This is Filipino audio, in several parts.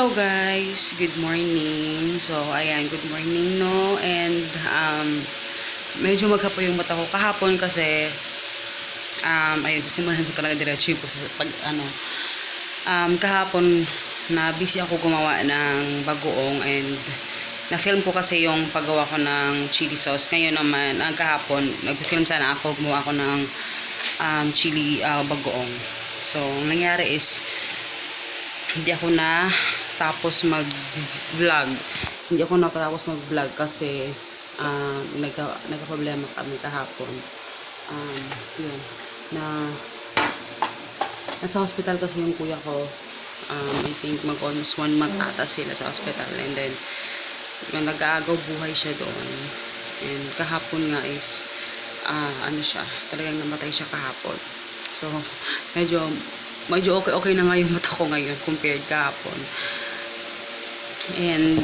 Hello guys, good morning. So ayan, good morning no. And medyo maghapo yung mata ko kahapon kasi ayun, simulan ko talaga diretso yung pag kahapon na busy ako gumawa ng bagoong and na-film ko kasi yung paggawa ko ng chili sauce. Ngayon naman, kahapon, nag-film sana ako, gumawa ako ng chili bagoong. So, ang nangyari is hindi ako na tapos mag-vlog. Hindi ako nakatapos mag-vlog kasi nagka-problema kami kahapon. Yun, nasa hospital kasi yung kuya ko. I think mag-almost 1 month ata sila sa hospital. And then, nag-aagaw buhay siya doon. And kahapon nga is, talagang namatay siya kahapon. So, medyo okay na nga yung mata ko ngayon compared kahapon. And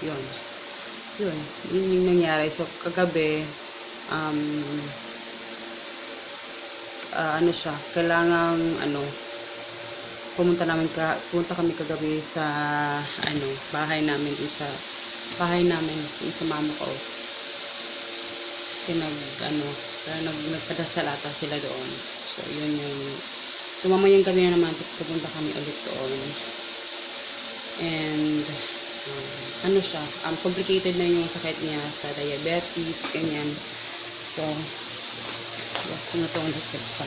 yun yung nangyari. So kagabi kailangang pumunta kami kagabi sa bahay namin dun sa mama ko. Kasi nagpadasal ata sila doon. So yun yung mamayang gabi na naman pupunta kami ulit doon. And complicated na yung sakit niya sa diabetes, ganyan. So gusto na itong pa.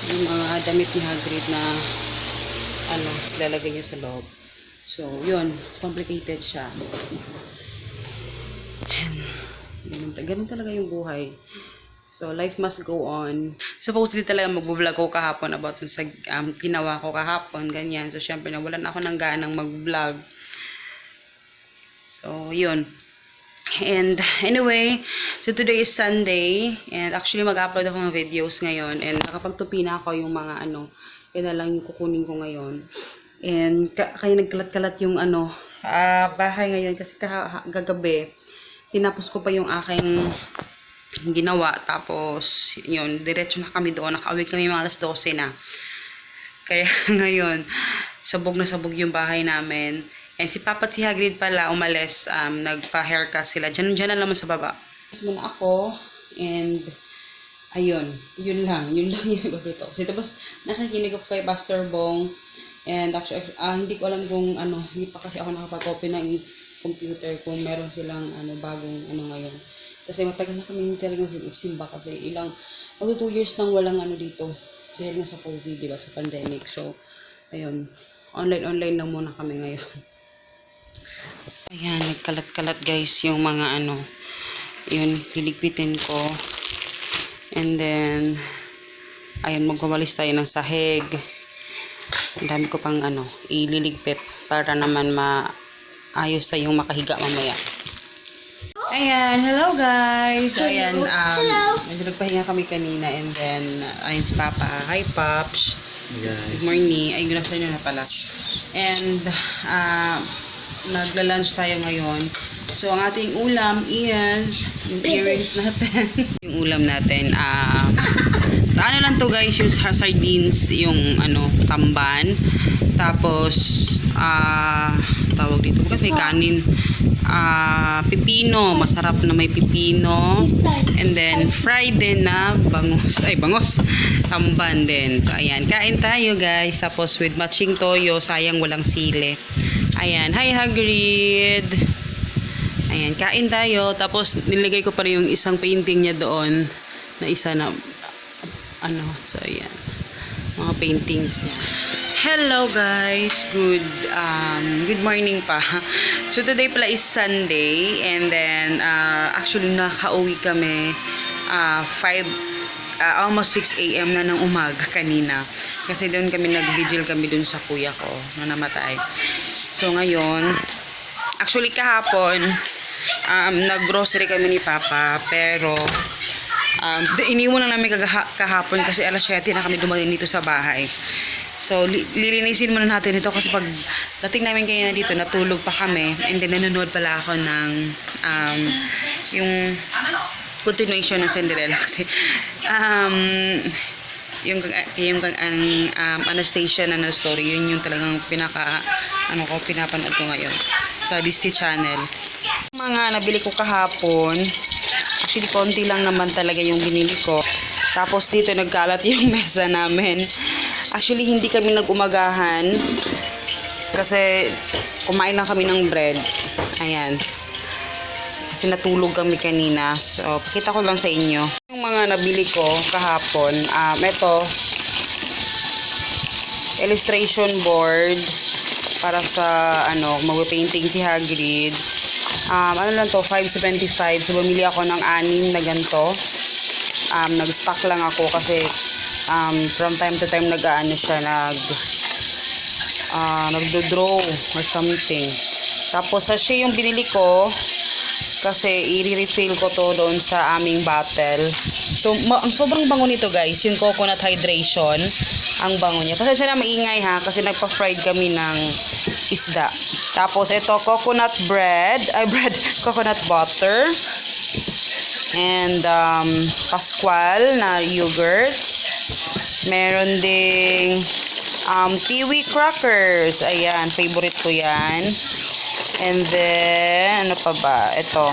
Yung mga damit ni Hagrid na lalagay niya sa loob. So yun, complicated siya. And ganun talaga yung buhay. So, life must go on. Supposedly talaga mag-vlog ko kahapon about sa ginawa ko kahapon, ganyan. So, syempre, nawalan ako ng ganang mag-vlog. So, yun. And, anyway, so today is Sunday. And actually, mag-upload ako ng videos ngayon. And nakapagtupi na ako yung mga kaya na lang yung kukunin ko ngayon. And, kaya nagkalat-kalat yung bahay ngayon. Kasi kagabi, tinapos ko pa yung aking ginawa, tapos yun, diretso na kami doon, nakauwi kami mga alas 12 na, kaya ngayon sabog na sabog yung bahay namin. And si Papa at si Hagrid pala umalis, nagpa-haircut sila, dyan na naman sa baba. Muna ako, and ayun, yun lang yung ibabrito ko. Tapos nakikinig ako kay Pastor Bong, and actually hindi ko alam kung hindi pa kasi ako nakapag-open ng computer kung meron silang bagong ngayon. Kasi matagal na kami talagang simba kasi mag 2 years nang walang dito. Dahil nga sa COVID, diba, sa pandemic. So, ayun. Online lang muna kami ngayon. Ayan, nagkalat-kalat guys yung mga yun, piligpitin ko. And then, ayun, magwawalis tayo ng sahig. Ang dami ko pang ililigpit para naman maayos tayong makahiga mamaya. Ayan, hello guys! So, ayan, medyo nagpahinga kami kanina and then, ayun si Papa. Hi, Pops! Good morning. Ay, good afternoon na pala. And, nagla-lunch tayo ngayon. So, ang ating ulam is, yung earrings natin. Yung ulam natin, lang to guys, yung sardines, yung tamban. Tapos, tawag dito, kasi kanin. Pipino, masarap na may pipino, and then fried din na bangos, tamban din. So ayan, kain tayo guys, tapos with matching toyo, sayang walang sili. Ayan, hi Hagrid. Ayan, kain tayo, tapos nilagay ko pa rin yung isang painting niya doon na isa na so ayan, mga paintings niya. Hello guys, good morning pa. So today pala is Sunday, and then actually nakauwi kami almost 6 AM na ng umaga kanina. Kasi doon kami nag-vigil kami doon sa kuya ko na namatay. So ngayon, actually kahapon nag-grocery kami ni Papa, pero iniwan lang namin kahapon kasi alas 7 na kami dumating dito sa bahay. So, lilinisin muna natin ito kasi pag dating namin kayo na dito, natulog pa kami. And then, nanonood pala ako ng yung continuation ng Cinderella kasi Anastasia na story, yun yung talagang pinapanood ko ngayon sa Disney Channel. Mga nabili ko kahapon, actually konti lang naman talaga yung binili ko. Tapos dito nagkalat yung mesa namin. Actually hindi kami nag-umagahan kasi kumain lang kami ng bread. Ayan. Kasi natulog kami kanina. So, pakita ko lang sa inyo. Yung mga nabili ko kahapon, ito, illustration board para sa, mag-painting si Hagrid. Ano lang to, 5.75. So, bumili ako ng 6 na ganito. Nag-stock lang ako kasi from time to time nagdo-draw or something. Tapos, sachet yung binili ko kasi i-refill ko to doon sa aming bottle. So, ang sobrang bango nito guys, yung coconut hydration, ang bango niya. Pasensya na maingay ha, kasi nagpa-fried kami ng isda. Tapos, ito, coconut coconut butter, and Pascual na yogurt. Meron ding kiwi crackers. Ayan, favorite ko yan. And then, ano pa ba? Ito.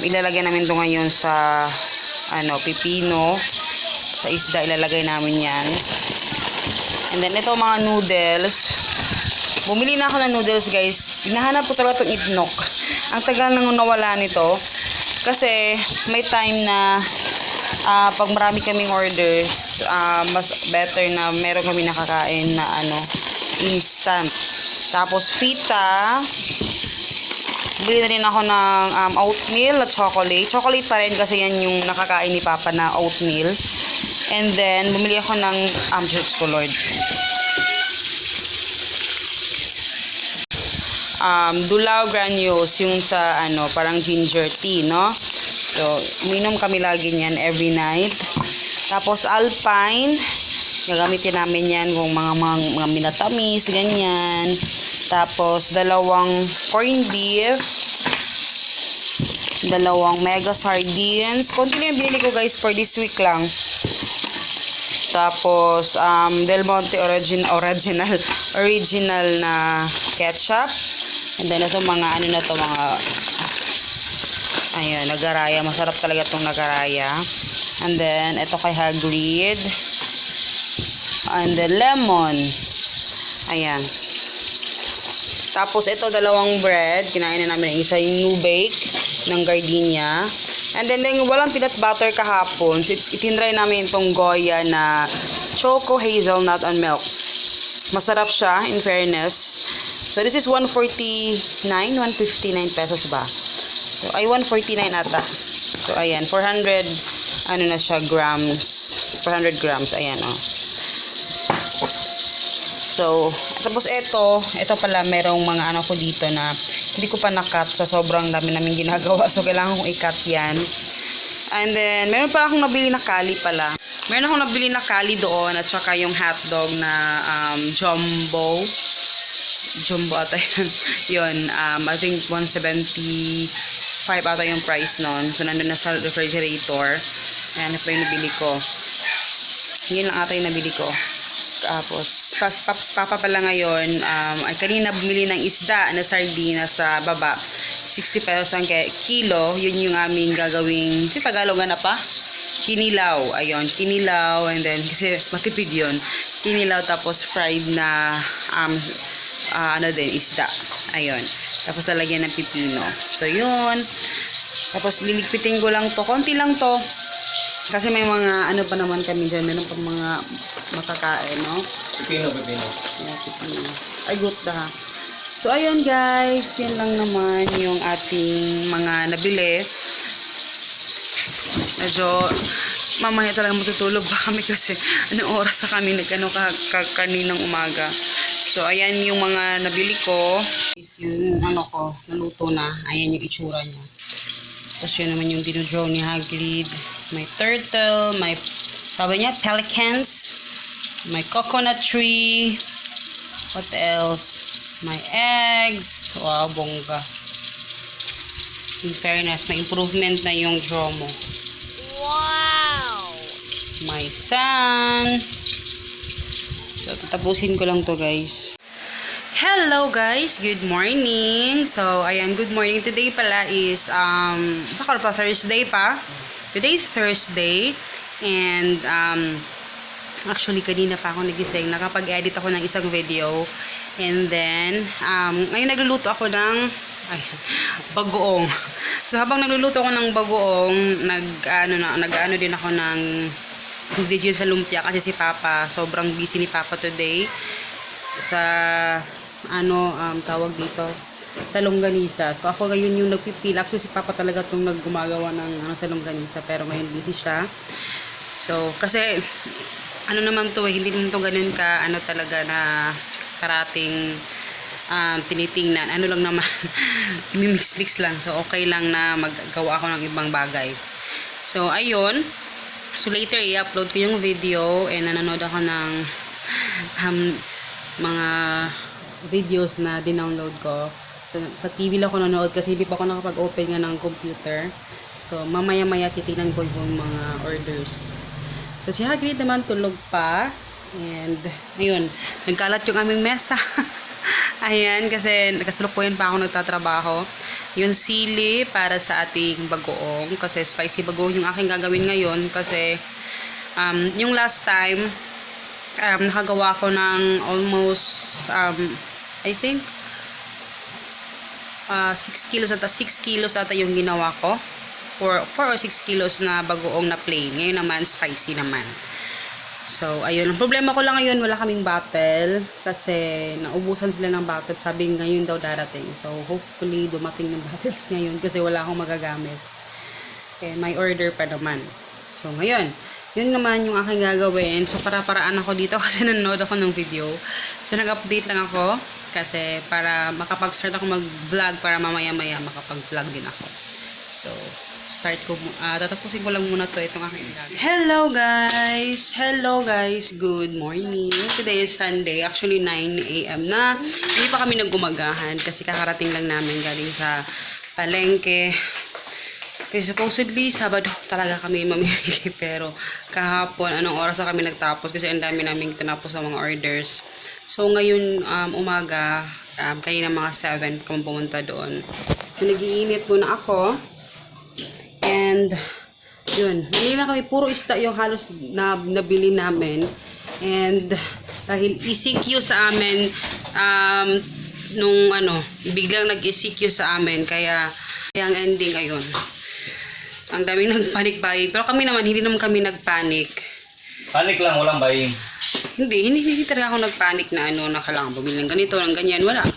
Ilalagay namin ito ngayon sa, pipino. Sa isda, ilalagay namin yan. And then, ito mga noodles. Bumili na ako ng noodles, guys. Hinahanap ko talaga itong itnok. Ang tagal nang nawala nito. Kasi, may time na, pag marami kaming orders, mas better na meron kami nakakain na, instant. Tapos, fita. Bili na rin ako ng oatmeal at chocolate. Chocolate pa rin kasi yan yung nakakain ni Papa na oatmeal. And then, bumili ako ng, Diyos ko Lord. Dulao granules, yung sa, parang ginger tea, no? So, uminom kami lagi niyan every night. Tapos, Alpine. Gagamitin namin yan kung mga minatamis, ganyan. Tapos, 2 corned beef. 2 mega sardines. Konti na yung binili ko guys for this week lang. Tapos, Del Monte original na ketchup. And then, ito mga ayun, nagaraya. Masarap talaga itong nagaraya. And then, ito kay Hagrid. And then, lemon. Ayan. Tapos, ito 2 bread. Kinain na namin isa yung new bake ng Gardenia. And then, walang peanut butter kahapon. So, itinry namin itong Goya na choco hazelnut and milk. Masarap siya, in fairness. So, this is 159 pesos ba? So, 149 ata. So, ayan. 400, na siya, grams. 400 grams. Ayan, So, tapos ito pala, merong mga ko dito na hindi ko pa na-cut sa sobrang dami namin ginagawa. So, kailangan kong i-cut yan. And then, meron pa akong nabili na kali pala. Meron akong nabili na kali doon at saka yung hotdog na jumbo. Jumbo ata yun. I think 175 ata yung price nun. So, nandun na sa refrigerator. Ayan, ito pa yung nabili ko. Yun lang ata yung nabili ko. Tapos, Papa pala ngayon, kanina bumili ng isda na sardinas sa baba. 60 pesos ang kilo. Yun yung aming gagawing, si Tagalog na pa? Kinilaw. Ayun, kinilaw. And then, kasi matipid yun. Kinilaw tapos fried na, isda. Ayun. Tapos lalagyan ng pipino. So, yun. Tapos, liligpitin ko lang to. Konti lang to. Kasi may mga, pa naman kami dyan. Meron pa mga makakain, no? Pipino. Yeah, pipino. Ay, good ha. So, ayun guys. Yan lang naman yung ating mga nabili. Medyo, mamaya talaga matutulog ba kami kasi anong oras na kami kaninang umaga. So, ayan yung mga nabili ko. Is yung naluto na. Ayan yung itsura niya. Tapos yun naman yung dinodraw ni Hagrid. May turtle, may, sabi niya, pelicans, may coconut tree, what else? May eggs. Wow, bongga. In fairness, may improvement na yung draw mo. Wow! my son. So, tatapusin ko lang to guys. Hello guys, good morning. So, ayan, good morning. Today pala is, saka pa Thursday pa. Today is Thursday. And, actually, kanina pa ako nagising. Nakapag-edit ako ng isang video. And then, ngayon nagluluto ako ng bagoong. So, habang nagluluto ako ng bagoong, nag-ano din ako ng ingredients sa lumpia kasi si Papa, sobrang busy ni Papa today sa tawag dito, sa longganisa. So, ako ngayon yung nagpipila. Actually, si Papa talaga itong naggumagawa ng sa longganisa, pero ngayon busy siya. So, kasi naman to hindi naman to ganun ka, talaga na karating tinitingnan. Lang naman, imimix-mix lang. So, okay lang na maggawa ako ng ibang bagay. So, ayun. So, later, i-upload ko yung video and nanonood ako ng mga videos na dinownload ko. So, sa TV lang ako nanonood kasi hindi pa ako nakapag-open nga ng computer. So, mamaya-maya titignan ko yung mga orders. So, si Hagrid naman tulog pa. And, ayun, nagkalat yung aming mesa. Ayan, kasi nakasalukuyan pa ako nagtatrabaho. Yung sili para sa ating bagoong. Kasi spicy bagoong yung aking gagawin ngayon. Kasi, yung last time, nakagawa ko ng almost, I think, 6 kilos ata yung ginawa ko. 4 or 6 kilos na bagoong na plain. Ngayon naman, spicy naman. So, ayun. Ang problema ko lang ngayon, wala kaming bottle. Kasi, naubusan sila ng bottle. Sabi ngayon daw darating. So, hopefully, dumating ng bottles ngayon. Kasi wala akong magagamit. Okay, may order pa naman. So, ngayon. Yun naman yung aking gagawin. So, para-paraan ako dito kasi nanonood ako ng video. So, nag-update lang ako. Kasi, para makapag-start ako mag-vlog. Para mamaya-maya makapag-vlog din ako. So, tatapusin ko lang muna to itong aking gagawin. Hello guys, good morning. Today is Sunday, actually 9 AM na. Hindi pa kami naggumagahan kasi kakarating lang namin galing sa palengke. Kasi supposedly Sabado talaga kami mamimili, pero kahapon anong oras na kami nagtapos kasi ang dami naming tinapos sa mga orders. So ngayon umaga, kanina mga 7 kami pumunta doon. So nag-iinit muna ako. And, yun. Kanina kami, puro isda yung halos nabili namin. And, dahil ECQ sa amin, biglang nag-ECQ sa amin. Kaya ang ending, ayun. Ang daming nagpanik-buying. Pero kami naman, hindi naman kami nagpanik. Panik lang, walang buying. Hindi talaga ako nagpanik na na kailangan bumili ng ganito, ng ganyan. Wala.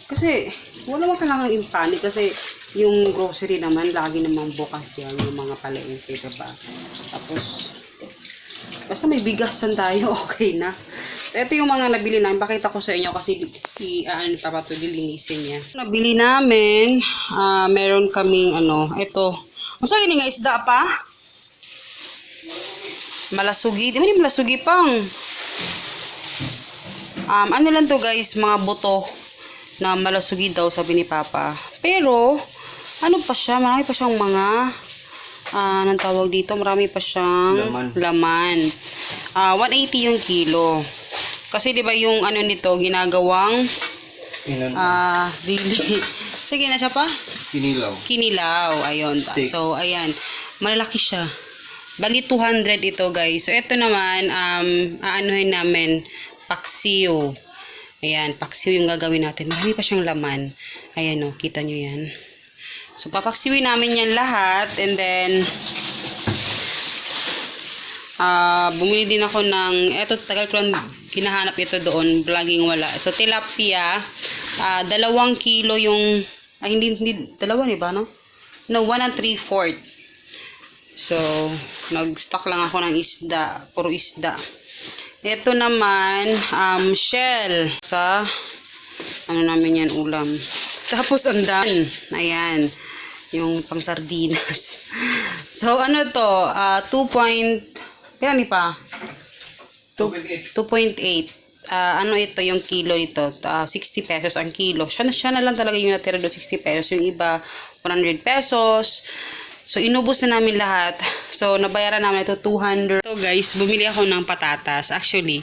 Kasi, wala man kailangan yung panic kasi yung grocery naman, lagi namang bukas yan, yung mga palengke, diba? Tapos, basta may bigasan tayo, okay na. So, ito yung mga nabili namin. Pakita ko sa inyo kasi Papa to dilinisin niya. Nabili namin, meron kaming, ito. Ang sa nga isda pa? Malasugi. Di ba yung malasugi pang? Ano lang to guys, mga buto na malasugi daw, sabi ni Papa. Pero, pa siya? Marami pa siyang mga, anong tawag dito? Marami pa siyang laman. 180 yung kilo. Kasi, di ba yung nito, ginagawang, sige na siya pa? Kinilaw. Ayun. Steak. So, ayan. Malalaki siya. Bali, 200 ito, guys. So, ito naman, aanuhin namin, paksiw. Ayan, paksiw yung gagawin natin. Marami pa siyang laman. Ayan o, kita nyo yan. So, papaksiwin namin yan lahat. And then, bumili din ako ng, eto, tagal ko lang hinahanap ito doon. Vlogging wala. So, tilapia, 2 kilo yung, hindi, dalawa ba, no? No, 1 3/4. So, nag-stock lang ako ng isda. Puro isda. Ito naman, shell sa, namin yan, ulam. Tapos, ang dami. Ayan. Yung pang sardinas. So, to? 2.8. 2.8. Ito yung kilo nito. 60 pesos ang kilo. Siya na lang talaga yung natira doon, 60 pesos. Yung iba, 100 pesos. So, inubos na namin lahat. So, nabayaran namin ito 200. So, guys, bumili ako ng patatas. Actually,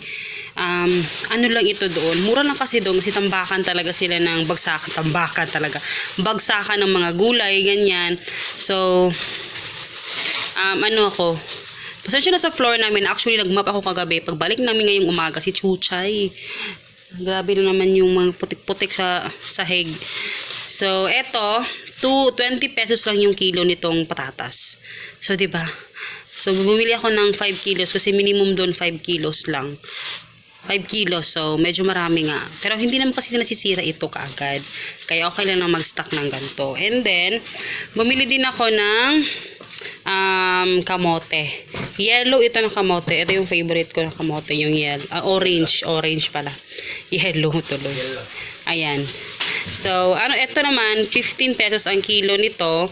ano lang ito doon. Mura lang kasi doon kasi tambakan talaga sila ng bagsakan. Tambakan talaga. Bagsakan ng mga gulay, ganyan. So, pasensya na sa floor namin. Actually, nagmap ako kagabi. Pagbalik namin ngayong umaga, si Chuchay. Grabe na naman yung mga putik-putik sa sahig. So, eto, 20 pesos lang yung kilo nitong patatas. So, 'di ba? So, bumili ako ng 5 kilos kasi minimum doon 5 kilos lang. 5 kilos, so medyo marami nga. Pero hindi naman kasi nasisira ito kaagad. Kaya okay lang na mag-stock ng ganito. And then, bumili din ako ng kamote. Yellow ito ng kamote. Ito yung favorite ko ng kamote, yung yellow. Orange pala. Yellow tuloy. Ayan. So, ito naman, 15 pesos ang kilo nito.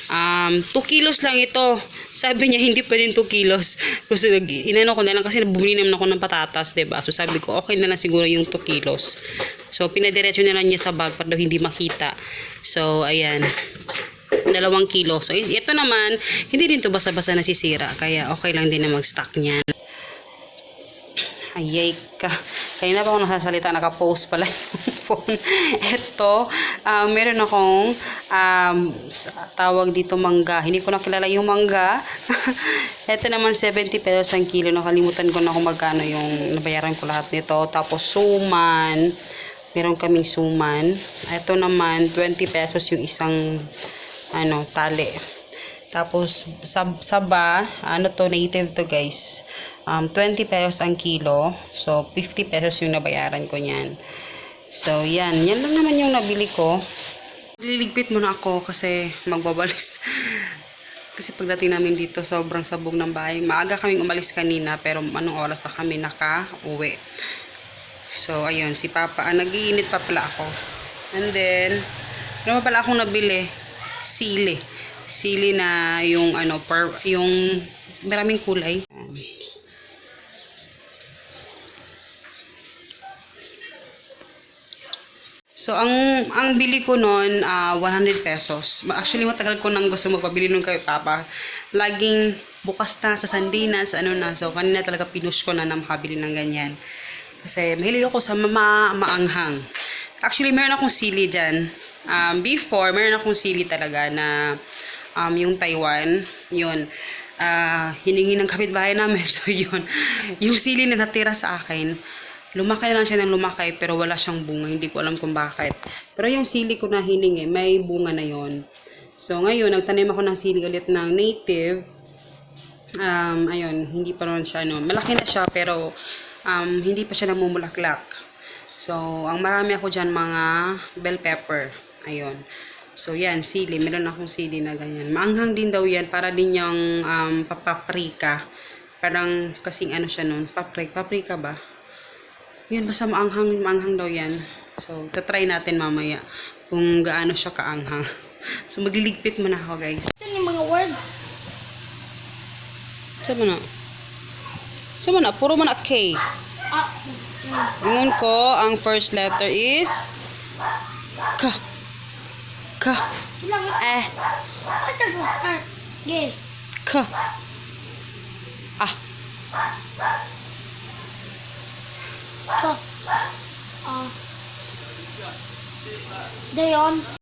2 kilos lang ito. Sabi niya, hindi pwedeng 2 kilos. Kasi inano ko na lang kasi bumili naman ako ng patatas, diba? So, sabi ko, okay na lang siguro yung 2 kilos. So, pinadiretso na lang niya sa bag para daw hindi makita. So, ayan. 2 kilo. So, ito naman, hindi din to basa-basa nasisira. Kaya, okay lang din na mag-stock niyan. Ayay ka. Kanina pa ako nasasalita, naka-post pala yung phone. Ito, meron akong tawag dito mangga. Hindi ko nakilala yung mangga. Ito naman 70 pesos ang kilo. Nakalimutan ko na kung magkano yung nabayaran ko lahat nito. Tapos suman. Meron kaming suman. Ito naman 20 pesos yung isang tali. Tapos saba, native to guys. 20 pesos ang kilo. So, 50 pesos yung nabayaran ko niyan. So, yan. Yan lang naman yung nabili ko. Liligpit muna ako kasi magbabalis. Kasi pagdating namin dito, sobrang sabog ng bahay. Maaga kaming umalis kanina, pero anong oras na kami naka-uwi. So, ayun. Si Papa, nag-iinit pa pala ako. And then, ano pa pala akong nabili? Sili. Sili na yung, yung maraming kulay. So, ang bili ko noon, 100 pesos. Actually, matagal ko nang gusto magpabili nun kay Papa. Laging bukas na sa Sandinas, So, kanina talaga pinush ko na makabili ng ganyan. Kasi, mahilig ako sa maanghang. Actually, meron akong sili dyan. Before, meron akong sili talaga na yung Taiwan. Yun. Hiningi ng kapitbahay namin. So, yun. Yung sili na natira sa akin, lumaki lang siya ng lumaki pero wala siyang bunga. Hindi ko alam kung bakit. Pero yung sili ko na hiningi, may bunga na yon. So ngayon, nagtanim ako ng sili ulit ng native. Ayun, hindi pa naman siya, malaki na siya pero hindi pa siya namumulaklak. So, ang marami ako dyan mga bell pepper. Ayun. So, yan, sili. Meron akong sili na ganyan. Maanghang din daw yan. Para din yung paprika. Parang kasing siya nun. Paprika ba? Yun, basta maanghang daw yan. So, tatry natin mamaya kung gaano siya kaanghang. So, magliligpit muna ako, guys. Ito yung mga words. Sama na, puro man na K. Ingon ko, ang first letter is K. Asa ko start? Gay. K. Dayon.